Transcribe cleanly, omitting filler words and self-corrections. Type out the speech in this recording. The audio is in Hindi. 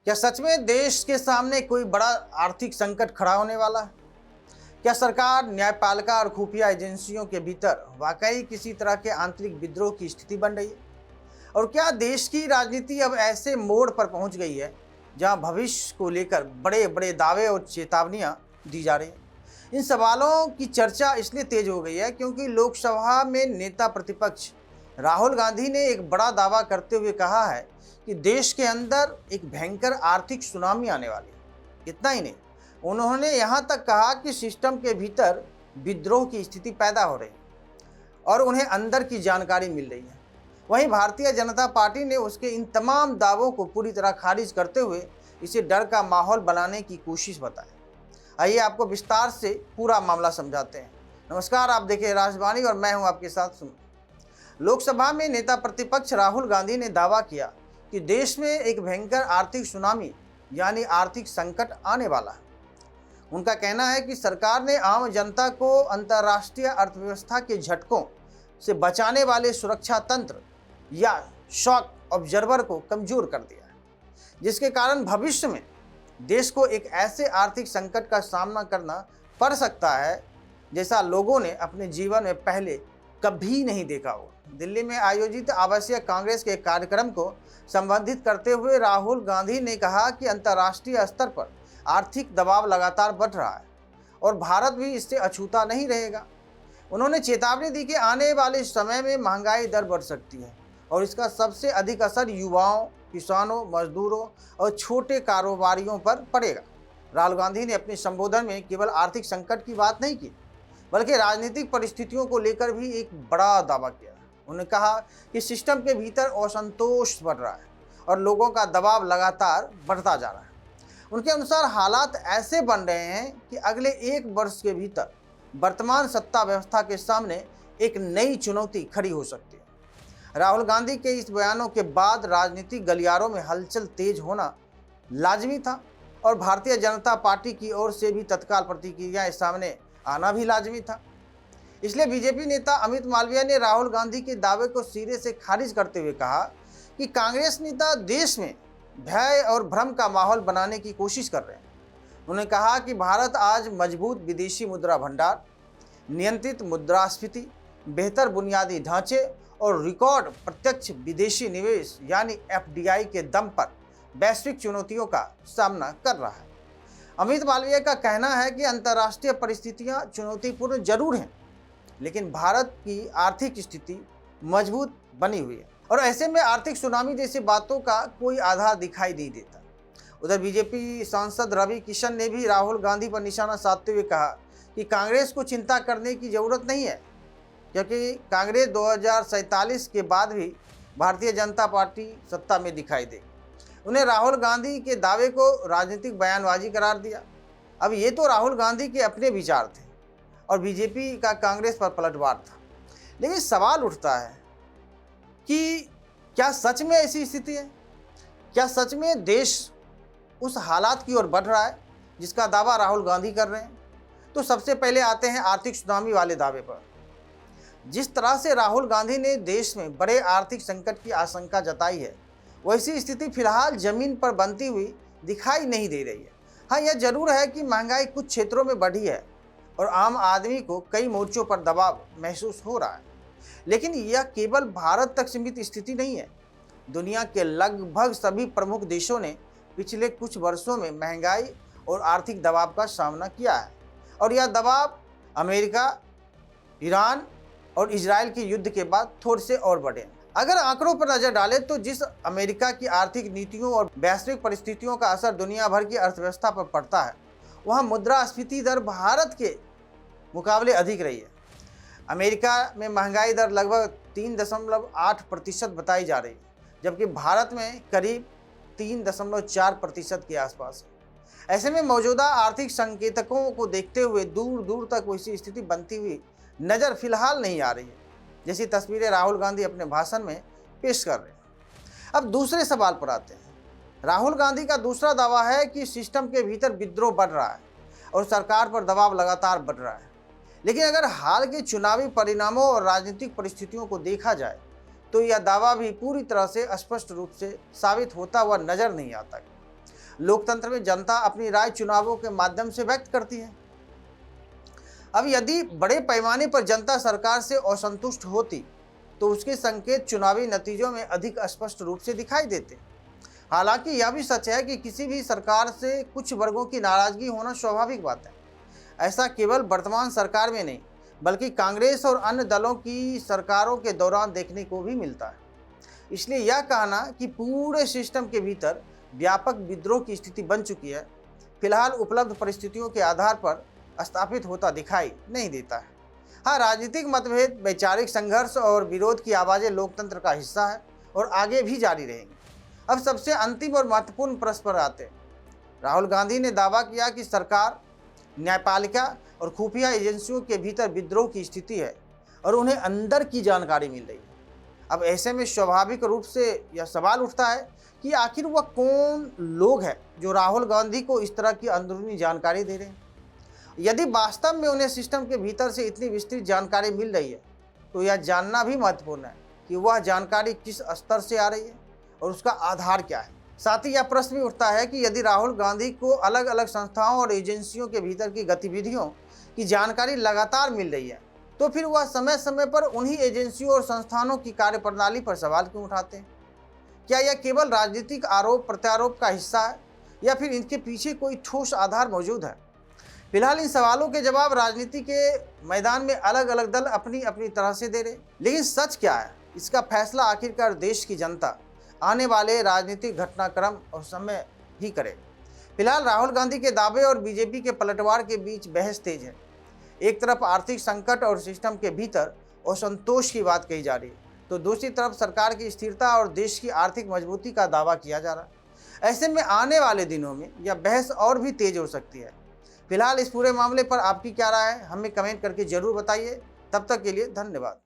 क्या सच में देश के सामने कोई बड़ा आर्थिक संकट खड़ा होने वाला है? क्या सरकार, न्यायपालिका और खुफिया एजेंसियों के भीतर वाकई किसी तरह के आंतरिक विद्रोह की स्थिति बन रही है? और क्या देश की राजनीति अब ऐसे मोड़ पर पहुंच गई है जहां भविष्य को लेकर बड़े बड़े दावे और चेतावनियां दी जा रही हैं? इन सवालों की चर्चा इसलिए तेज हो गई है क्योंकि लोकसभा में नेता प्रतिपक्ष राहुल गांधी ने एक बड़ा दावा करते हुए कहा है कि देश के अंदर एक भयंकर आर्थिक सुनामी आने वाली है। इतना ही नहीं, उन्होंने यहाँ तक कहा कि सिस्टम के भीतर विद्रोह की स्थिति पैदा हो रही है और उन्हें अंदर की जानकारी मिल रही है। वहीं भारतीय जनता पार्टी ने उसके इन तमाम दावों को पूरी तरह खारिज करते हुए इसे डर का माहौल बनाने की कोशिश बताई। आइए आपको विस्तार से पूरा मामला समझाते हैं। नमस्कार, आप देखें राजवाणी और मैं हूं आपके साथ सुन। लोकसभा में नेता प्रतिपक्ष राहुल गांधी ने दावा किया कि देश में एक भयंकर आर्थिक सुनामी यानी आर्थिक संकट आने वाला है। उनका कहना है कि सरकार ने आम जनता को अंतर्राष्ट्रीय अर्थव्यवस्था के झटकों से बचाने वाले सुरक्षा तंत्र या शॉक ऑब्जर्वर को कमजोर कर दिया है, जिसके कारण भविष्य में देश को एक ऐसे आर्थिक संकट का सामना करना पड़ सकता है जैसा लोगों ने अपने जीवन में पहले कभी नहीं देखा हो। दिल्ली में आयोजित आवासीय कांग्रेस के कार्यक्रम को संबोधित करते हुए राहुल गांधी ने कहा कि अंतर्राष्ट्रीय स्तर पर आर्थिक दबाव लगातार बढ़ रहा है और भारत भी इससे अछूता नहीं रहेगा। उन्होंने चेतावनी दी कि आने वाले समय में महंगाई दर बढ़ सकती है और इसका सबसे अधिक असर युवाओं, किसानों, मजदूरों और छोटे कारोबारियों पर पड़ेगा। राहुल गांधी ने अपने संबोधन में केवल आर्थिक संकट की बात नहीं की, बल्कि राजनीतिक परिस्थितियों को लेकर भी एक बड़ा दावा किया। उन्होंने कहा कि सिस्टम के भीतर असंतोष बढ़ रहा है और लोगों का दबाव लगातार बढ़ता जा रहा है। उनके अनुसार हालात ऐसे बन रहे हैं कि अगले 1 वर्ष के भीतर वर्तमान सत्ता व्यवस्था के सामने एक नई चुनौती खड़ी हो सकती है। राहुल गांधी के इस बयानों के बाद राजनीतिक गलियारों में हलचल तेज होना लाजमी था और भारतीय जनता पार्टी की ओर से भी तत्काल प्रतिक्रियाएं सामने आना भी लाजमी था। इसलिए बीजेपी नेता अमित मालवीय ने राहुल गांधी के दावे को सिरे से खारिज करते हुए कहा कि कांग्रेस नेता देश में भय और भ्रम का माहौल बनाने की कोशिश कर रहे हैं। उन्होंने कहा कि भारत आज मजबूत विदेशी मुद्रा भंडार, नियंत्रित मुद्रास्फीति, बेहतर बुनियादी ढांचे और रिकॉर्ड प्रत्यक्ष विदेशी निवेश यानी एफडीआई के दम पर वैश्विक चुनौतियों का सामना कर रहा है। अमित मालवीय का कहना है कि अंतर्राष्ट्रीय परिस्थितियां चुनौतीपूर्ण जरूर हैं, लेकिन भारत की आर्थिक स्थिति मजबूत बनी हुई है और ऐसे में आर्थिक सुनामी जैसी बातों का कोई आधार दिखाई नहीं देता। उधर बीजेपी सांसद रवि किशन ने भी राहुल गांधी पर निशाना साधते हुए कहा कि कांग्रेस को चिंता करने की जरूरत नहीं है, क्योंकि कांग्रेस 2047 के बाद भी भारतीय जनता पार्टी सत्ता में दिखाई देगी। उन्हें राहुल गांधी के दावे को राजनीतिक बयानबाजी करार दिया। अब ये तो राहुल गांधी के अपने विचार थे और बीजेपी का कांग्रेस पर पलटवार था, लेकिन सवाल उठता है कि क्या सच में ऐसी स्थिति है? क्या सच में देश उस हालात की ओर बढ़ रहा है जिसका दावा राहुल गांधी कर रहे हैं? तो सबसे पहले आते हैं आर्थिक सुनामी वाले दावे पर। जिस तरह से राहुल गांधी ने देश में बड़े आर्थिक संकट की आशंका जताई है, वैसी स्थिति फिलहाल जमीन पर बनती हुई दिखाई नहीं दे रही है। हाँ, यह जरूर है कि महंगाई कुछ क्षेत्रों में बढ़ी है और आम आदमी को कई मोर्चों पर दबाव महसूस हो रहा है, लेकिन यह केवल भारत तक सीमित स्थिति नहीं है। दुनिया के लगभग सभी प्रमुख देशों ने पिछले कुछ वर्षों में महंगाई और आर्थिक दबाव का सामना किया है और यह दबाव अमेरिका, ईरान और इजराइल के युद्ध के बाद थोड़े से और बढ़े। अगर आंकड़ों पर नजर डालें तो जिस अमेरिका की आर्थिक नीतियों और वैश्विक परिस्थितियों का असर दुनिया भर की अर्थव्यवस्था पर पड़ता है, वहाँ मुद्रास्फीति दर भारत के मुकाबले अधिक रही है। अमेरिका में महंगाई दर लगभग 3.8% बताई जा रही है, जबकि भारत में करीब 3.4% के आसपास है। ऐसे में मौजूदा आर्थिक संकेतकों को देखते हुए दूर दूर तक वैसी स्थिति बनती हुई नज़र फिलहाल नहीं आ रही है, जैसी तस्वीरें राहुल गांधी अपने भाषण में पेश कर रहे हैं। अब दूसरे सवाल पर आते हैं। राहुल गांधी का दूसरा दावा है कि सिस्टम के भीतर विद्रोह बढ़ रहा है और सरकार पर दबाव लगातार बढ़ रहा है। लेकिन अगर हाल के चुनावी परिणामों और राजनीतिक परिस्थितियों को देखा जाए तो यह दावा भी पूरी तरह से स्पष्ट रूप से साबित होता हुआ नजर नहीं आता। लोकतंत्र में जनता अपनी राय चुनावों के माध्यम से व्यक्त करती है। अब यदि बड़े पैमाने पर जनता सरकार से असंतुष्ट होती तो उसके संकेत चुनावी नतीजों में अधिक स्पष्ट रूप से दिखाई देते। हालांकि यह भी सच है कि किसी भी सरकार से कुछ वर्गों की नाराजगी होना स्वाभाविक बात है। ऐसा केवल वर्तमान सरकार में नहीं बल्कि कांग्रेस और अन्य दलों की सरकारों के दौरान देखने को भी मिलता है। इसलिए यह कहना कि पूरे सिस्टम के भीतर व्यापक विद्रोह की स्थिति बन चुकी है, फिलहाल उपलब्ध परिस्थितियों के आधार पर स्थापित होता दिखाई नहीं देता है। हाँ, राजनीतिक मतभेद, वैचारिक संघर्ष और विरोध की आवाज़ें लोकतंत्र का हिस्सा है और आगे भी जारी रहेंगी। अब सबसे अंतिम और महत्वपूर्ण प्रश्न पर आते हैं। राहुल गांधी ने दावा किया कि सरकार, न्यायपालिका और खुफिया एजेंसियों के भीतर विद्रोह की स्थिति है और उन्हें अंदर की जानकारी मिल रही है। अब ऐसे में स्वाभाविक रूप से यह सवाल उठता है कि आखिर वह कौन लोग हैं जो राहुल गांधी को इस तरह की अंदरूनी जानकारी दे रहे हैं। यदि वास्तव में उन्हें सिस्टम के भीतर से इतनी विस्तृत जानकारी मिल रही है तो यह जानना भी महत्वपूर्ण है कि वह जानकारी किस स्तर से आ रही है और उसका आधार क्या है। साथ ही यह प्रश्न भी उठता है कि यदि राहुल गांधी को अलग अलग संस्थाओं और एजेंसियों के भीतर की गतिविधियों की जानकारी लगातार मिल रही है तो फिर वह समय समय पर उन्हीं एजेंसियों और संस्थानों की कार्यप्रणाली पर सवाल क्यों उठाते हैं। क्या यह केवल राजनीतिक आरोप प्रत्यारोप का हिस्सा है या फिर इनके पीछे कोई ठोस आधार मौजूद है। फिलहाल इन सवालों के जवाब राजनीति के मैदान में अलग अलग दल अपनी अपनी तरह से दे रहे, लेकिन सच क्या है इसका फैसला आखिरकार देश की जनता आने वाले राजनीतिक घटनाक्रम और समय ही करे। फिलहाल राहुल गांधी के दावे और बीजेपी के पलटवार के बीच बहस तेज है। एक तरफ आर्थिक संकट और सिस्टम के भीतर असंतोष की बात कही जा रही है तो दूसरी तरफ सरकार की स्थिरता और देश की आर्थिक मजबूती का दावा किया जा रहा है। ऐसे में आने वाले दिनों में यह बहस और भी तेज हो सकती है। फिलहाल इस पूरे मामले पर आपकी क्या राय है, हमें कमेंट करके जरूर बताइए। तब तक के लिए धन्यवाद।